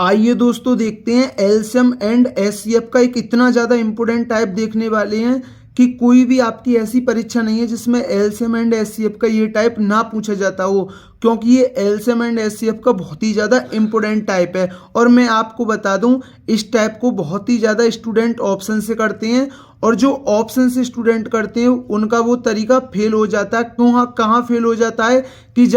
आइए दोस्तों देखते हैं एलसीएम एंड एचसीएफ का एक इतना ज़्यादा इंपॉर्टेंट टाइप देखने वाले हैं कि कोई भी आपकी ऐसी परीक्षा नहीं है जिसमें एलसीएम एंड एचसीएफ का ये टाइप ना पूछा जाता हो, क्योंकि ये एलसीएम एंड एचसीएफ का बहुत ही ज़्यादा इंपॉर्टेंट टाइप है। और मैं आपको बता दूं, इस टाइप को बहुत ही ज़्यादा स्टूडेंट ऑप्शन से करते हैं, और जो ऑप्शन से स्टूडेंट करते हैं उनका वो तरीका फेल हो जाता है। क्यों, कहाँ फेल हो जाता है कि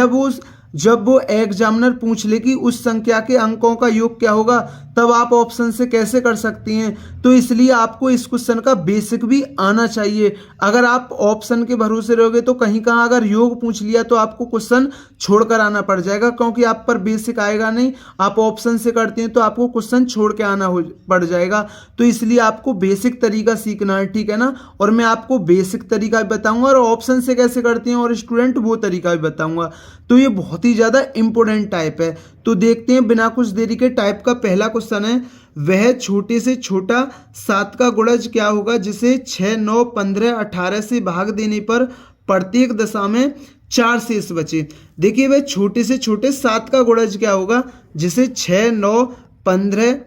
जब वो एग्जामिनर पूछ ले कि उस संख्या के अंकों का योग क्या होगा, तब आप ऑप्शन से कैसे कर सकती हैं। तो इसलिए आपको इस क्वेश्चन का बेसिक भी आना चाहिए। अगर आप ऑप्शन के भरोसे रहोगे तो कहीं कहाँ अगर योग पूछ लिया तो आपको क्वेश्चन छोड़कर आना पड़ जाएगा, क्योंकि आप पर बेसिक आएगा नहीं। आप ऑप्शन से करते हैं तो आपको क्वेश्चन छोड़ के आना पड़ जाएगा। तो इसलिए आपको बेसिक तरीका सीखना है, ठीक है ना। और मैं आपको बेसिक तरीका भी बताऊंगा और ऑप्शन से कैसे करते हैं और स्टूडेंट वो तरीका भी बताऊंगा। तो ये बहुत ही ज़्यादा इंपॉर्टेंट टाइप है। तो देखते हैं बिना कुछ देरी के। टाइप का पहला क्वेश्चन है, वह छोटे से छोटा 7 का गुणज क्या होगा जिसे 6, 9, 15, 18 से भाग देने पर प्रत्येक दशा में 4 शेष बचे। देखिए वह छोटे से छोटे 7 का गुणज क्या होगा जिसे 6, 9, 15,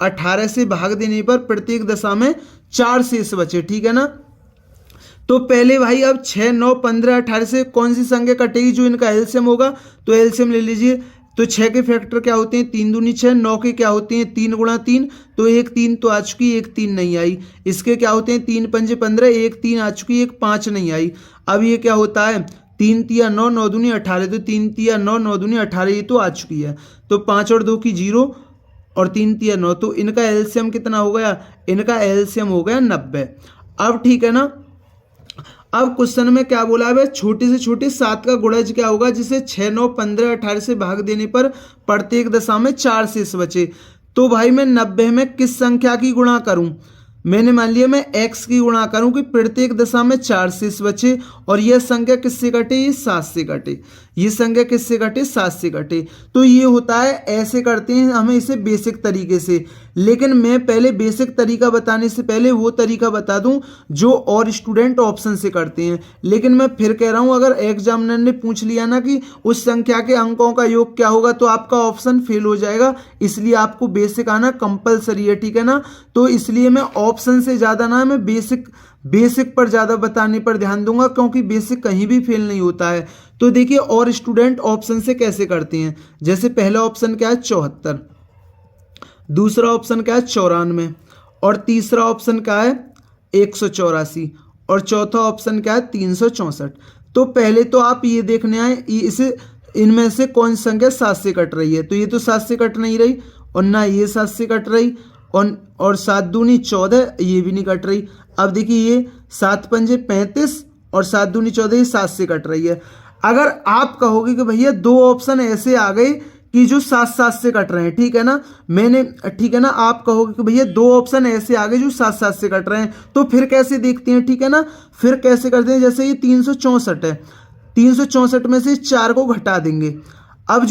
18 से भाग देने पर प्रत्येक दशा में 4 शेष बचे, ठीक है ना। तो पहले भाई अब 6, 9, 15, 18 से कौन सी संख्या कटेगी जो इनका एलसीएम होगा, तो एलसीएम ले लीजिए। तो 6 के फैक्टर क्या होते हैं, 3 दूनी 6, 9 के क्या होते हैं 3 गुणा 3, तो 1 3 तो आ चुकी, 1 3 नहीं आई। इसके क्या होते हैं 3 पंजे 15, 1 3 आ चुकी, 1 5 नहीं आई। अब ये क्या होता है 3 तिया 9, 9 दूनी 18, तो 3 तिया 9, 9 दूनी 18, ये तो आ चुकी है। तो 5 और 2 की 0 और 3 तिया 9, तो इनका एलसीएम कितना हो गया, इनका एलसीएम हो गया 90। अब ठीक है ना। अब क्वेश्चन में क्या बोला है, छोटे से छोटे 7 का गुणज क्या होगा जिसे 6, 9, 15, 18 से भाग देने पर प्रत्येक दशा में 4 शेष बचे। तो भाई मैं 90 में किस संख्या की गुणा करूं, मैंने मान लिया मैं x की गुणा करूं कि प्रत्येक दशा में 4 शेष बचे, और यह संख्या किससे कटे, ये 7 से कटे। ये संख्या किससे कटे, 7 से कटे। तो ये होता है, ऐसे करते हैं हमें इसे बेसिक तरीके से। लेकिन मैं पहले बेसिक तरीका बताने से पहले वो तरीका बता दूं जो और स्टूडेंट ऑप्शन से करते हैं। लेकिन मैं फिर कह रहा हूं, अगर एग्जामिनर ने पूछ लिया ना कि उस संख्या के अंकों का योग क्या होगा, तो आपका ऑप्शन फेल हो जाएगा। इसलिए आपको बेसिक आना कंपलसरी है, ठीक है ना। तो इसलिए मैं ऑप्शन से ज़्यादा ना, मैं बेसिक पर ज़्यादा बताने पर ध्यान दूंगा, क्योंकि बेसिक कहीं भी फेल नहीं होता है। तो देखिए और स्टूडेंट ऑप्शन से कैसे करते हैं। जैसे पहला ऑप्शन क्या है 74, दूसरा ऑप्शन क्या है 94, और तीसरा ऑप्शन क्या है 184, और चौथा ऑप्शन क्या है 364। तो पहले तो आप ये देखने आए इसे, इनमें से कौन सी संख्या 7 से कट रही है। तो ये तो 7 से कट नहीं रही, और ना ये 7 से कट रही, और 7 दूनी 14, ये भी नहीं कट रही। अब देखिए ये 7 पंजे 35 और 7 दूनी 14, ये 7 से कट रही है। अगर आप कहोगे कि भैया 2 ऑप्शन ऐसे आ गए कि जो 7 से कट रहे हैं, ठीक है ना, ठीक है ना, आप कहोगे कि भैया 2 ऑप्शन ऐसे आ गए जो 7 से कट रहे हैं, तो फिर कैसे देखते हैं, ठीक है ना। फिर कैसे करते हैं, जैसे ये 364 है, 364 में से 4 को घटा देंगे। अब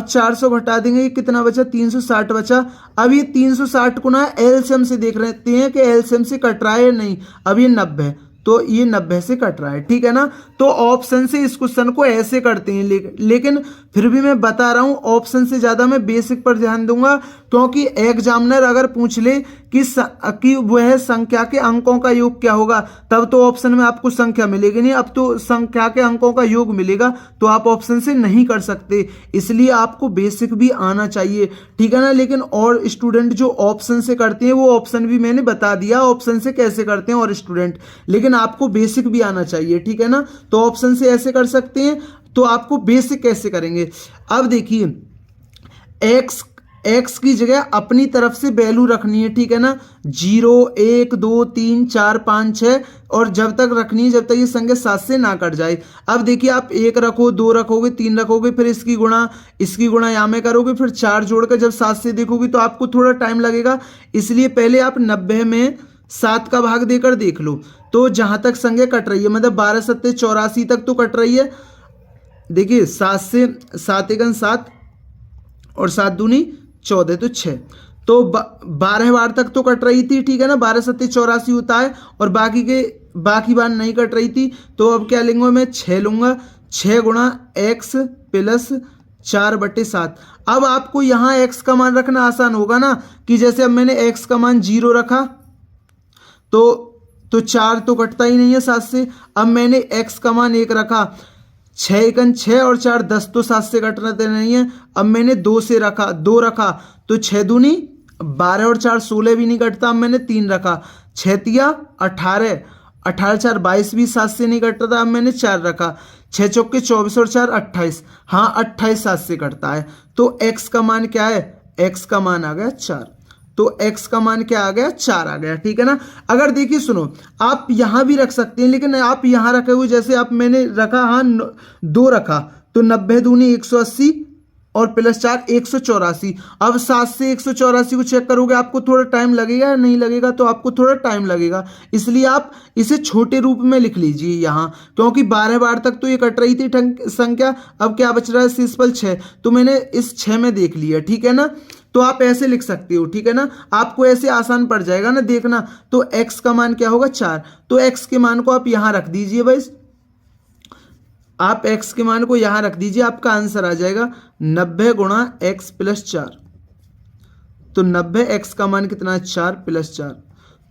400 घटा देंगे, ये कितना बचा 360 बचा। अब ये 360 को ना एलसीएम से देख रहे हैं कि एलसीएम से कट रहा है या नहीं। अब ये 90, तो ये 90 से कट रहा है, ठीक है ना। तो ऑप्शन से इस क्वेश्चन को ऐसे करते हैं। लेकिन फिर भी मैं बता रहा हूं, ऑप्शन से ज्यादा मैं बेसिक पर ध्यान दूंगा, क्योंकि एग्जामिनर अगर पूछ ले कि वह संख्या के अंकों का योग क्या होगा, तब तो ऑप्शन में आपको संख्या मिलेगी नहीं। अब तो संख्या के अंकों का योग मिलेगा, तो आप ऑप्शन से नहीं कर सकते। इसलिए आपको बेसिक भी आना चाहिए, ठीक है ना। लेकिन और स्टूडेंट जो ऑप्शन से करते हैं, वो ऑप्शन भी मैंने बता दिया ऑप्शन से कैसे करते हैं और स्टूडेंट, लेकिन आपको बेसिक भी आना चाहिए, ठीक है ना। तो ऑप्शन से ऐसे कर सकते हैं, तो आपको बेसिक कैसे करेंगे। अब देखिए एक्स की जगह अपनी तरफ से वैल्यू रखनी है, ठीक है ना। 0, 1, 2, 3, 4, 5, 6, और जब तक रखनी है जब तक ये संख्या 7 से ना कट जाए। अब देखिए आप 1 रखो, 2 रखोगे, 3 रखोगे, फिर इसकी गुणा यहाँ में करोगे, फिर 4 जोड़कर जब 7 से देखोगे तो आपको थोड़ा टाइम लगेगा। इसलिए पहले आप 90 में 7 का भाग देकर देख लो। तो जहां तक संख्या कट रही है, मतलब 12 सत्ते 84 तक तो कट रही है। देखिए 7 से 7 एकन 7 और 7 दूनी 14, तो 6, तो 12 बार तक तो कट रही थी, ठीक है ना। 12 सत्ते 84 होता है, और बाकी बार नहीं कट रही थी। तो अब क्या लूंगा मैं, 6 लूंगा। 6 गुणा x प्लस 4/7। अब आपको यहाँ x का मान रखना आसान होगा ना, कि जैसे अब मैंने x का मान 0 रखा तो 4 तो कटता ही नहीं है 7 से। अब मैंने x का मान 1 रखा, 6 एकन 6 और 4 10 तो 7 से कटते नहीं है। अब मैंने 2 से रखा 2 रखा तो 6 दूनी 12 और 4 16 भी नहीं कटता। अब मैंने 3 रखा, 6 तिया 18, 18 4 22 भी 7 से नहीं कटता था। अब मैंने 4 रखा, 6 चौके 24 और 4 28, हाँ 28 7 से कटता है। तो x का मान क्या है, x का मान आ गया 4। तो x का मान क्या आ गया, 4 आ गया, ठीक है ना। अगर देखिए सुनो, आप यहां भी रख सकते हैं, लेकिन आप यहां रखे हुए जैसे आप मैंने रखा, हाँ 2 रखा तो 90 दूनी 180 और प्लस 4 184। अब 7 से 184 को चेक करोगे आपको थोड़ा टाइम लगेगा या नहीं लगेगा, तो आपको थोड़ा टाइम लगेगा, इसलिए आप इसे छोटे रूप में लिख लीजिए यहाँ, क्योंकि 12 बार तक तो ये कट रही थी संख्या। अब क्या बच रहा है, शेषफल 6, तो मैंने इस 6 में देख लिया, ठीक है ना। तो आप ऐसे लिख सकते हो, ठीक है ना, आपको ऐसे आसान पड़ जाएगा ना देखना। तो x का मान क्या होगा 4, तो x के मान को आप यहां रख दीजिए भाई, आप x के मान को यहां रख दीजिए, आपका आंसर आ जाएगा 90 गुणा x प्लस 4। तो 90 x का मान कितना है, 4 प्लस 4,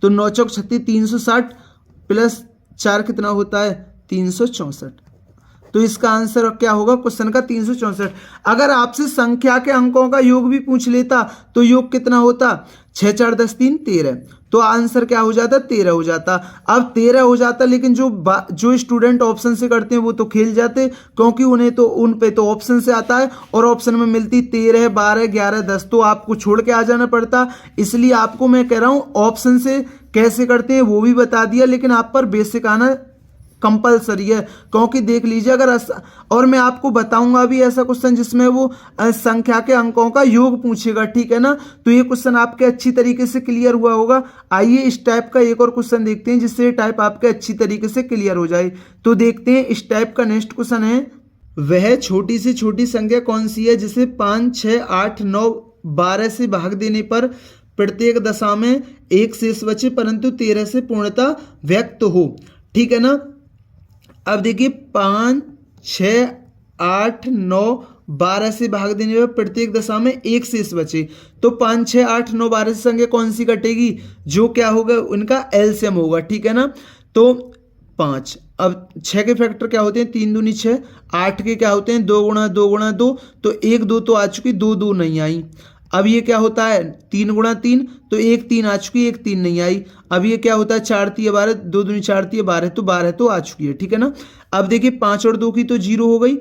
तो 9 चौक 36 360 प्लस 4 कितना होता है 364। तो इसका आंसर क्या होगा क्वेश्चन का 364। अगर आपसे संख्या के अंकों का योग भी पूछ लेता तो योग कितना होता, 6 4 10 3 13, तो आंसर क्या हो जाता 13 हो जाता। अब 13 हो जाता, लेकिन जो स्टूडेंट ऑप्शन से करते हैं वो तो खेल जाते, क्योंकि उन पे तो ऑप्शन से आता है और ऑप्शन में मिलती 13 12 11 10, तो आपको छोड़ के आ जाना पड़ता। इसलिए आपको मैं कह रहा हूं ऑप्शन से कैसे करते हैं वो भी बता दिया, लेकिन आप पर बेसिक आना कंपलसरी है, क्योंकि देख लीजिए अगर और मैं आपको बताऊंगा भी ऐसा क्वेश्चन जिसमें वो संख्या के अंकों का योग पूछेगा, ठीक है ना। तो ये क्वेश्चन आपके अच्छी तरीके से क्लियर हुआ होगा। आइए इस टाइप का एक और क्वेश्चन देखते हैं जिससे टाइप आपके अच्छी तरीके से क्लियर हो जाए। तो देखते हैं इस टाइप का नेक्स्ट क्वेश्चन है, वह छोटी से छोटी संख्या कौन सी है जिसे 5 6 8 9 12 से भाग देने पर प्रत्येक दशा में एक शेष बचे परंतु 13 से पूर्णतः व्यक्त हो, ठीक है ना। अब देखिए 5 6 8 9 12 से भाग देने पर प्रत्येक दशा में एक शेष बचे, तो 5 6 8 9 12 से संख्या कौन सी कटेगी, जो क्या होगा उनका एलसीएम होगा, ठीक है ना। तो 5, अब 6 के फैक्टर क्या होते हैं 3 दूनी 6, 8 के क्या होते हैं 2 गुणा 2 गुणा 2, तो 1 2 तो आ चुकी, 2 2 नहीं आई। अब ये क्या होता है 3 गुणा 3, तो 1 3 आ चुकी, 1 3 नहीं आई। अब ये क्या होता है 4 3 12, 2 दूनी 4 3 12, तो 12 तो आ चुकी है, ठीक है ना। अब देखिए 5 और 2 की तो 0 हो गई।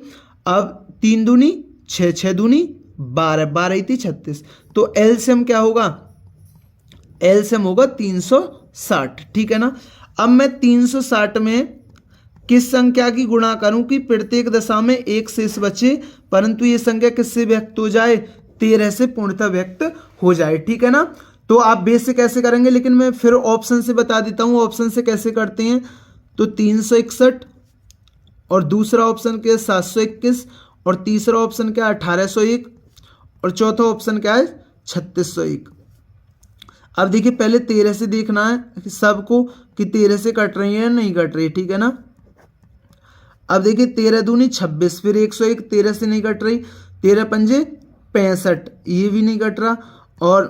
अब 3 दूनी 6 6 दूनी 12, 12 थी 36, तो एलसीएम क्या होगा, एलसीएम होगा 360, ठीक है ना। अब मैं 360 में किस संख्या की गुणा करूं कि प्रत्येक दशा में एक शेष बचे परंतु ये संख्या किससे व्यक्त हो जाए, 13 से पूर्णतः व्यक्त हो जाए, ठीक है ना। तो आप बेस से कैसे करेंगे, लेकिन मैं फिर ऑप्शन से बता देता हूं ऑप्शन से कैसे करते हैं। तो 361 और दूसरा ऑप्शन क्या है 721 और तीसरा ऑप्शन क्या है 1801 और चौथा ऑप्शन क्या है 3601। अब देखिए पहले 13 से देखना है सबको कि 13 से कट रही है या नहीं कट रही, ठीक है ना। अब देखिए 13 दूनी 26, फिर 101 13 से नहीं कट रही, 13 पंजे 65, ये भी नहीं कट रहा, और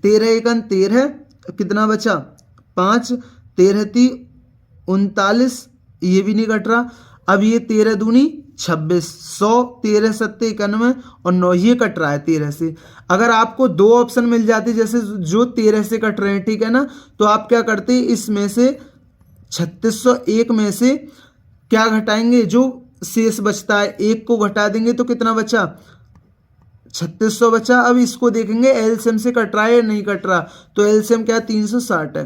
13 एकन 13, कितना बचा 5, 13 ती 39, ये भी नहीं कट रहा। अब ये 13 दूनी 26, 100 13 7 91 और 9 ये कट रहा है 13 से। अगर आपको दो ऑप्शन मिल जाते जैसे जो 13 से कट रहे हैं, ठीक है ना, तो आप क्या करते इसमें से 3601 में से क्या घटाएंगे, जो शेष बचता है एक को घटा देंगे तो कितना बचा 3600 बचा। अब इसको देखेंगे एलसीएम से कट रहा है या नहीं कट रहा, तो एलसीएम क्या 360 है,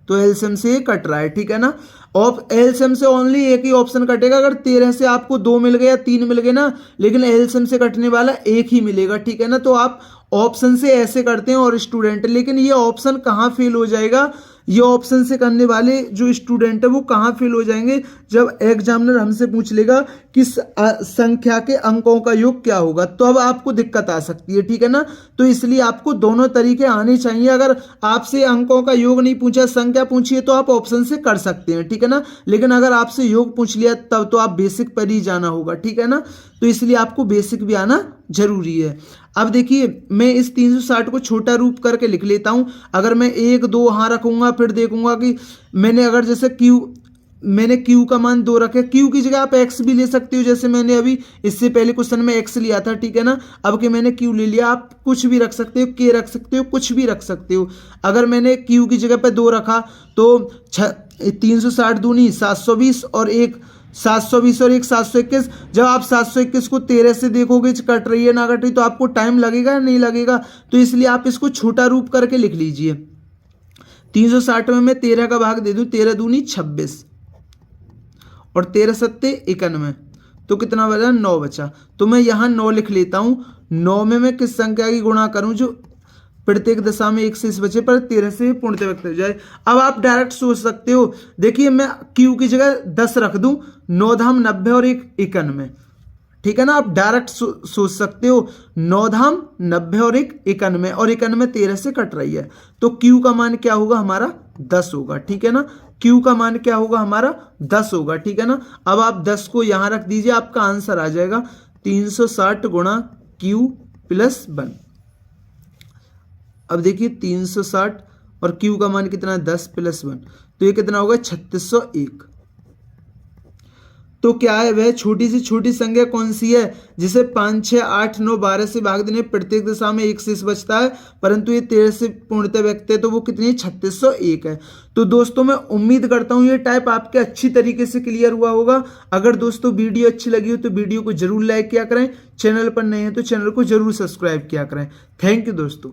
तो एलसीएम से कट रहा है, ठीक है ना। और एलसीएम से ओनली एक ही ऑप्शन कटेगा, अगर 13 से आपको 2 मिल गए या 3 मिल गए ना, लेकिन एलसीएम से कटने वाला एक ही मिलेगा, ठीक है ना। तो आप ऑप्शन से ऐसे करते हैं और स्टूडेंट, लेकिन ये ऑप्शन कहाँ फेल हो जाएगा, ये ऑप्शन से करने वाले जो स्टूडेंट है वो कहाँ फेल हो जाएंगे, जब एग्जामिनर हमसे पूछ लेगा कि संख्या के अंकों का योग क्या होगा, तो अब आपको दिक्कत आ सकती है, ठीक है ना। तो इसलिए आपको दोनों तरीके आने चाहिए। अगर आपसे अंकों का योग नहीं पूछा, संख्या पूछी है, तो आप ऑप्शन से कर सकते हैं, ठीक है ना। लेकिन अगर आपसे योग पूछ लिया तब तो आप बेसिक पर ही जाना होगा, ठीक है ना। तो इसलिए आपको बेसिक भी आना जरूरी है। अब देखिए मैं इस 360 को छोटा रूप करके लिख लेता हूं। अगर मैं 1 2 यहाँ रखूंगा, फिर देखूंगा कि मैंने अगर जैसे मैंने q का मान 2 रखे, q की जगह आप x भी ले सकते हो, जैसे मैंने अभी इससे पहले क्वेश्चन में x लिया था, ठीक है ना। अब कि मैंने q ले लिया, आप कुछ भी रख सकते हो, k रख सकते हो, कुछ भी रख सकते हो। अगर मैंने q की जगह पे 2 रखा तो 360 दूनी 720 और एक 720 और एक 721। जब आप 721 को 13 से देखोगे कट रही है ना कट रही, तो आपको टाइम लगेगा या नहीं लगेगा। तो इसलिए आप इसको छोटा रूप करके लिख लीजिए। 360 में मैं 13 का भाग दे दूं, 13 दूनी 26 और 13 सत्ते 91, तो कितना बचा, 9 बचा। तो मैं यहाँ 9 लिख लेता हूँ। 9 में मैं किस संख्या की गुणा करूँ जो प्रत्येक दशा में 1 से इस बचे पर 13 से पूर्णतः व्यक्त हो जाए। अब आप डायरेक्ट सोच सकते हो, देखिए मैं q की जगह 10 रख दूं, 9 धाम 90 और 1 91, ठीक है ना। आप डायरेक्ट सोच सकते हो 9 धाम 90 और 1 91 और 91 13 से कट रही है, तो q का मान क्या होगा हमारा 10 होगा, ठीक है ना। q का मान क्या होगा हमारा 10 होगा, ठीक है ना। अब आप 10 को यहां रख दीजिए, आपका आंसर आ जाएगा 360 गुणा q प्लस 1। अब देखिए 360 और q का मान कितना है 10 प्लस 1, तो ये कितना होगा 3601। तो क्या है वह छोटी से छोटी संख्या कौन सी है जिसे 5 6 8 9 12 से भाग देने प्रत्येक दशा में 1 से बचता है, परंतु ये 13 से पूर्णतः व्यक्त है, तो वो कितनी है 3601 है। तो दोस्तों मैं उम्मीद करता हूँ ये टाइप आपके अच्छी तरीके से क्लियर हुआ होगा। अगर दोस्तों वीडियो अच्छी लगी हो तो वीडियो को जरूर लाइक किया करें, चैनल पर नए हैं तो चैनल को जरूर सब्सक्राइब किया करें। थैंक यू दोस्तों।